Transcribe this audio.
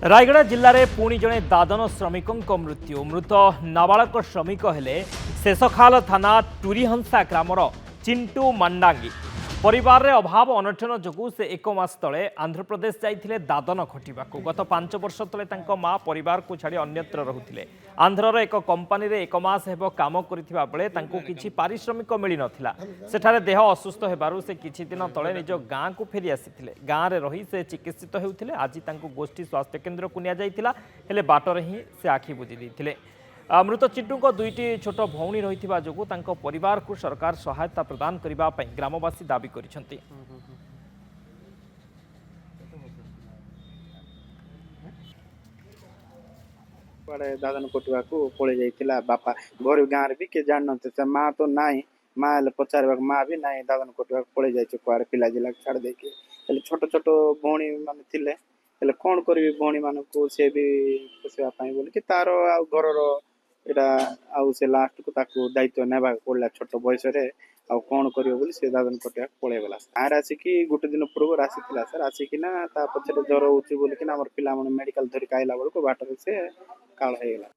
रायगड़ा जिले में पुणी जड़े दादन श्रमिकों मृत्यु मृत नाबालक श्रमिक हेले शेषखाल थाना टूरीहंसा ग्रामर चिंटू मंडांगी परिवार रे अभाव अनटन जोगु से एक मास तले आंध्र प्रदेश जाइथिले दादन खटिबा गत 5 वर्ष तले तांको मां परिवार को छाड़ी अन्यत्र रहुथिले। आंध्रर एक कंपानी रे एक मास हेबो काम करिथिबा बेले तांको किछि पारिश्रमिक मिली नथिला। सेठारे देह असुस्थ हेबारु से किछि दिन तले निज गाँ को फेरी आसिथिले। गाँ रे रही से चिकित्सित हेउथिले। आज तांको गोष्ठी स्वास्थ्य केन्द्र को निया जाइथिला हेले बाटरे ही से आखि बुझी दैथिले। मृत चिंटू दुईटी छोट भौणी रही जो परिवार को सरकार सहायता प्रदान करने ग्रामवासी दाबी करिसेंती। दादन कटवा को पड़े जाइला बापा घर गाँव भी किए जान ना माँ तो नाई माँ पचार माँ भी नाई दादन कटवा पड़े जाए कुआर पिला जिला छाड़ देके छोट छोट भौणी मान थिले कौन करी भौणी मान को सी भी पोषापी बोल कि तार घर एटा आउ से लास्ट को ताकू दायित्व नेबा पड़ा छोट बयस कौन कर दादन कटिया पलैगला गाँव आसिकी गोटे दिन पूर्व आसी सर आसिकिना पछे ज्वर हो बोलिकिना पिला मेडिकल धरिक आइला बेलू बाटर से काल हो गला।